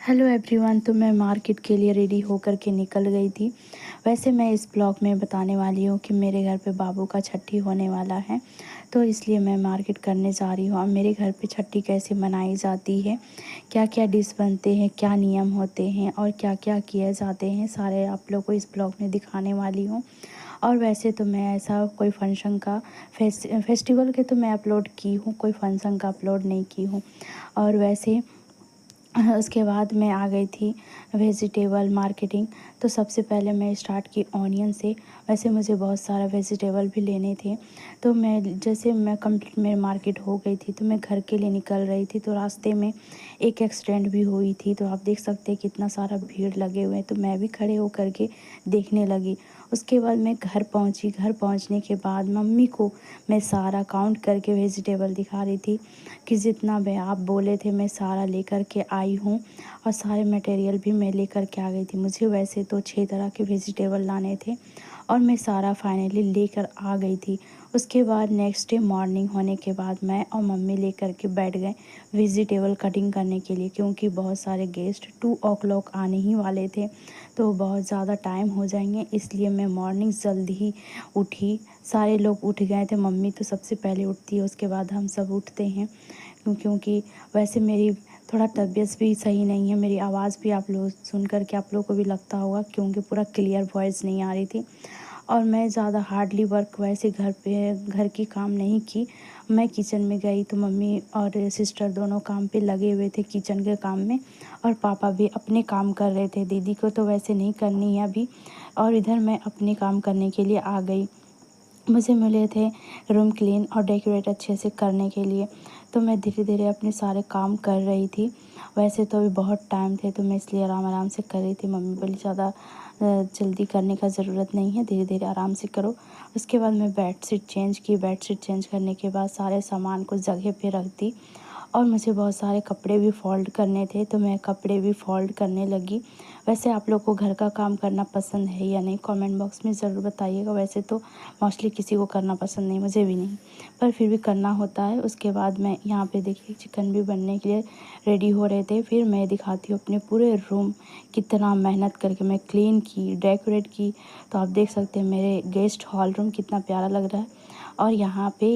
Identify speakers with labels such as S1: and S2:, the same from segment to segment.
S1: Hello everyone. तो मैं market के लिए रेडी होकर के निकल गई थी। वैसे मैं इस ब्लॉग में बताने वाली हूँ कि मेरे घर पे बाबू का छठी होने वाला है, तो इसलिए मैं मार्केट करने जा रही हूँ। अब मेरे घर पे छठी कैसे मनाई जाती है, क्या क्या डिश बनते हैं, क्या नियम होते हैं और क्या क्या किए जाते हैं, सारे आप लोग को इस ब्लॉग में दिखाने वाली हूँ। और वैसे तो मैं ऐसा कोई फंक्शन का फेस्टिवल के तो मैं अपलोड की हूँ, कोई फंक्शन का अपलोड नहीं की हूँ। और वैसे उसके बाद मैं आ गई थी वेजिटेबल मार्केटिंग। तो सबसे पहले मैं स्टार्ट की ऑनियन से। वैसे मुझे बहुत सारा वेजिटेबल भी लेने थे, तो मैं कंप्लीट मेरी मार्केट हो गई थी, तो मैं घर के लिए निकल रही थी। तो रास्ते में एक एक्सीडेंट भी हुई थी, तो आप देख सकते हैं कितना सारा भीड़ लगे हुए हैं। तो मैं भी खड़े होकर के देखने लगी। उसके बाद मैं घर पहुंची। घर पहुंचने के बाद मम्मी को मैं सारा काउंट करके वेजिटेबल दिखा रही थी कि जितना भी आप बोले थे मैं सारा लेकर के आई हूँ। और सारे मटेरियल भी मैं लेकर के आ गई थी। मुझे वैसे तो 6 तरह के वेजिटेबल लाने थे और मैं सारा फाइनली लेकर आ गई थी। उसके बाद नेक्स्ट डे मॉर्निंग होने के बाद मैं और मम्मी लेकर के बैठ गए वेजिटेबल कटिंग करने के लिए, क्योंकि बहुत सारे गेस्ट 2 o'clock आने ही वाले थे, तो बहुत ज़्यादा टाइम हो जाएंगे। इसलिए मैं मॉर्निंग जल्दी ही उठी। सारे लोग उठ गए थे, मम्मी तो सबसे पहले उठती है, उसके बाद हम सब उठते हैं। क्योंकि वैसे मेरी थोड़ा तबीयत भी सही नहीं है, मेरी आवाज़ भी आप लोग सुन कर के आप लोगों को भी लगता होगा, क्योंकि पूरा क्लियर वॉइस नहीं आ रही थी। और मैं ज़्यादा हार्डली वर्क वैसे घर की काम नहीं की। मैं किचन में गई तो मम्मी और सिस्टर दोनों काम पे लगे हुए थे, किचन के काम में, और पापा भी अपने काम कर रहे थे। दीदी को तो वैसे नहीं करनी है अभी, और इधर मैं अपने काम करने के लिए आ गई। मुझे मिले थे रूम क्लीन और डेकोरेट अच्छे से करने के लिए, तो मैं धीरे धीरे अपने सारे काम कर रही थी। वैसे तो अभी बहुत टाइम थे, तो मैं इसलिए आराम आराम से कर रही थी। मम्मी बोली ज़्यादा जल्दी करने का ज़रूरत नहीं है, धीरे धीरे आराम से करो। उसके बाद मैं बेडशीट चेंज की। बेडशीट चेंज करने के बाद सारे सामान को जगह पे रख दी। और मुझे बहुत सारे कपड़े भी फ़ोल्ड करने थे, तो मैं कपड़े भी फ़ोल्ड करने लगी। वैसे आप लोग को घर का काम करना पसंद है या नहीं, कमेंट बॉक्स में ज़रूर बताइएगा। वैसे तो मोस्टली किसी को करना पसंद नहीं, मुझे भी नहीं, पर फिर भी करना होता है। उसके बाद मैं यहाँ पे देखिए चिकन भी बनने के लिए रेडी हो रहे थे। फिर मैं दिखाती हूँ अपने पूरे रूम कितना मेहनत करके मैं क्लीन की, डेकोरेट की। तो आप देख सकते हैं मेरे गेस्ट हॉल रूम कितना प्यारा लग रहा है। और यहाँ पे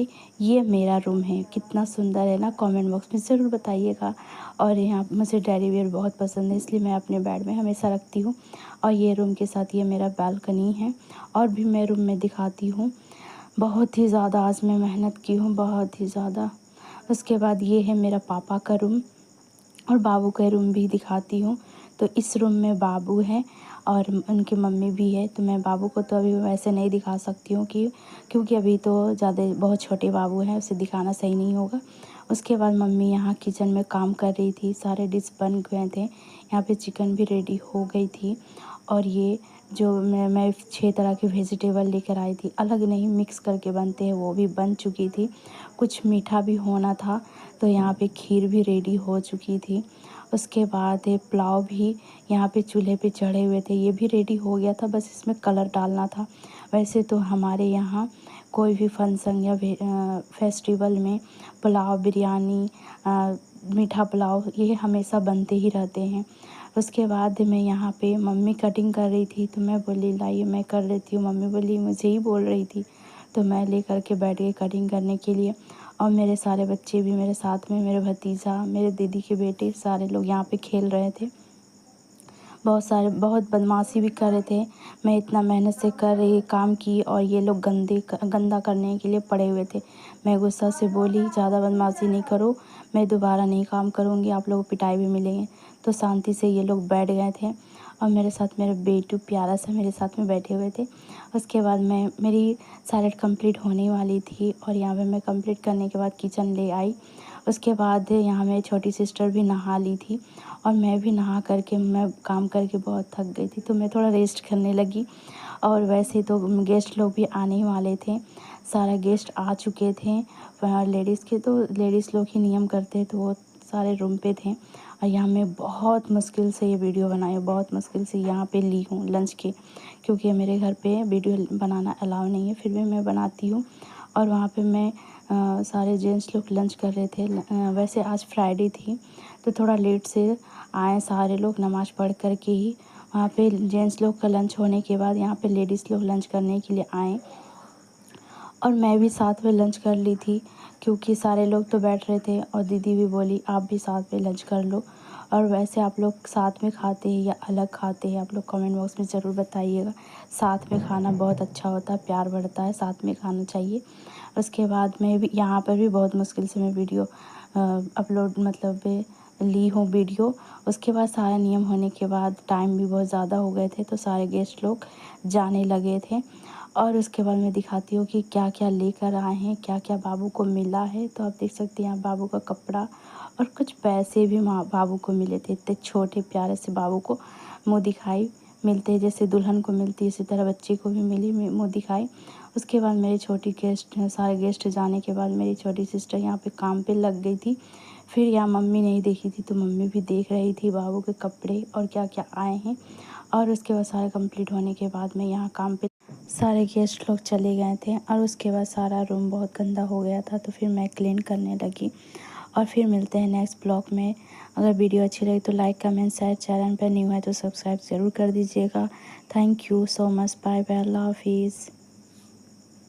S1: ये मेरा रूम है, कितना सुंदर है ना, कमेंट बॉक्स में ज़रूर बताइएगा। और यहाँ मुझे टेडी बियर बहुत पसंद है, इसलिए मैं अपने बेड में हमेशा रखती हूँ। और ये रूम के साथ ये मेरा बालकनी है। और भी मैं रूम में दिखाती हूँ। बहुत ही ज़्यादा आज मैं मेहनत की हूँ, बहुत ही ज़्यादा। उसके बाद ये है मेरा पापा का रूम, और बाबू का रूम भी दिखाती हूँ। तो इस रूम में बाबू है और उनकी मम्मी भी है। तो मैं बाबू को तो अभी वैसे नहीं दिखा सकती हूँ क्योंकि अभी तो ज़्यादा बहुत छोटे बाबू हैं, उसे दिखाना सही नहीं होगा। उसके बाद मम्मी यहाँ किचन में काम कर रही थी, सारे डिश बन गए थे। यहाँ पे चिकन भी रेडी हो गई थी। और ये जो मैं 6 तरह की वेजिटेबल लेकर आई थी, अलग नहीं मिक्स करके बनते हैं, वो भी बन चुकी थी। कुछ मीठा भी होना था, तो यहाँ पे खीर भी रेडी हो चुकी थी। उसके बाद पुलाव भी यहाँ पे चूल्हे पे चढ़े हुए थे, ये भी रेडी हो गया था, बस इसमें कलर डालना था। वैसे तो हमारे यहाँ कोई भी फंक्शन या फेस्टिवल में पुलाव, बिरयानी, मीठा पुलाव ये हमेशा बनते ही रहते हैं। उसके बाद मैं यहाँ पे मम्मी कटिंग कर रही थी, तो मैं बोली लाइए मैं कर लेती हूँ। मम्मी बोली मुझे ही बोल रही थी, तो मैं लेकर के बैठ गई कटिंग करने के लिए। और मेरे सारे बच्चे भी मेरे साथ में, मेरे भतीजा, मेरे दीदी के बेटे, सारे लोग यहाँ पे खेल रहे थे। बहुत बदमाशी भी कर रहे थे। मैं इतना मेहनत से कर रही काम की और ये लोग गंदा करने के लिए पड़े हुए थे। मैं गुस्सा से बोली ज़्यादा बदमाशी नहीं करो, मैं दोबारा नहीं काम करूँगी, आप लोगों को पिटाई भी मिलेंगे। तो शांति से ये लोग बैठ गए थे और मेरे साथ मेरा बेटू प्यारा सा मेरे साथ में बैठे हुए थे। उसके बाद मेरी सैलेड कंप्लीट होने वाली थी और यहाँ पे मैं कंप्लीट करने के बाद किचन ले आई। उसके बाद यहाँ मेरी छोटी सिस्टर भी नहा ली थी और मैं भी नहा करके, मैं काम करके बहुत थक गई थी, तो मैं थोड़ा रेस्ट करने लगी। और वैसे तो गेस्ट लोग भी आने ही वाले थे, सारे गेस्ट आ चुके थे। लेडीज़ के तो लेडीज़ लोग ही नियम करते हैं, तो वो सारे रूम पे थे। और यहाँ मैं बहुत मुश्किल से ये वीडियो बनाई, बहुत मुश्किल से यहाँ पे ली हूँ लंच के, क्योंकि मेरे घर पे वीडियो बनाना अलाउ नहीं है, फिर भी मैं बनाती हूँ। और वहाँ पे मैं सारे जेंट्स लोग लंच कर रहे थे। वैसे आज फ्राइडे थी तो थोड़ा लेट से आए सारे लोग नमाज़ पढ़ कर के ही। वहाँ पे जेंट्स लोग का लंच होने के बाद यहाँ पे लेडीज़ लोग लंच करने के लिए आए और मैं भी साथ में लंच कर ली थी, क्योंकि सारे लोग तो बैठ रहे थे और दीदी भी बोली आप भी साथ में लंच कर लो। और वैसे आप लोग साथ में खाते हैं या अलग खाते हैं, आप लोग कमेंट बॉक्स में ज़रूर बताइएगा। साथ में खाना बहुत अच्छा होता है, प्यार बढ़ता है, साथ में खाना चाहिए। उसके बाद में भी यहाँ पर भी बहुत मुश्किल से मैं वीडियो अपलोड मतलब ली हूँ वीडियो। उसके बाद सारा नियम होने के बाद टाइम भी बहुत ज़्यादा हो गए थे तो सारे गेस्ट लोग जाने लगे थे। और उसके बाद मैं दिखाती हूँ कि क्या क्या लेकर आए हैं, क्या क्या बाबू को मिला है। तो आप देख सकते हैं यहाँ बाबू का कपड़ा और कुछ पैसे भी माँ बाबू को मिले थे। इतने छोटे प्यारे से बाबू को मुँह दिखाई मिलते हैं, जैसे दुल्हन को मिलती है इसी तरह बच्चे को भी मिली मुँह दिखाई। उसके बाद मेरी छोटी गेस्ट सारे गेस्ट जाने के बाद मेरी छोटी सिस्टर यहाँ पे काम पे लग गई थी। फिर यहाँ मम्मी नहीं देखी थी तो मम्मी भी देख रही थी बाबू के कपड़े और क्या क्या आए हैं। और उसके बाद सारा कंप्लीट होने के बाद मैं यहाँ काम पे सारे गेस्ट लोग चले गए थे और उसके बाद सारा रूम बहुत गंदा हो गया था तो फिर मैं क्लीन करने लगी। और फिर मिलते हैं नेक्स्ट ब्लॉग में। अगर वीडियो अच्छी लगी तो लाइक कमेंट शेयर, चैनल पर न्यू है तो सब्सक्राइब ज़रूर कर दीजिएगा। Thank you so much, bye bye, अल्लाह हाफिज़।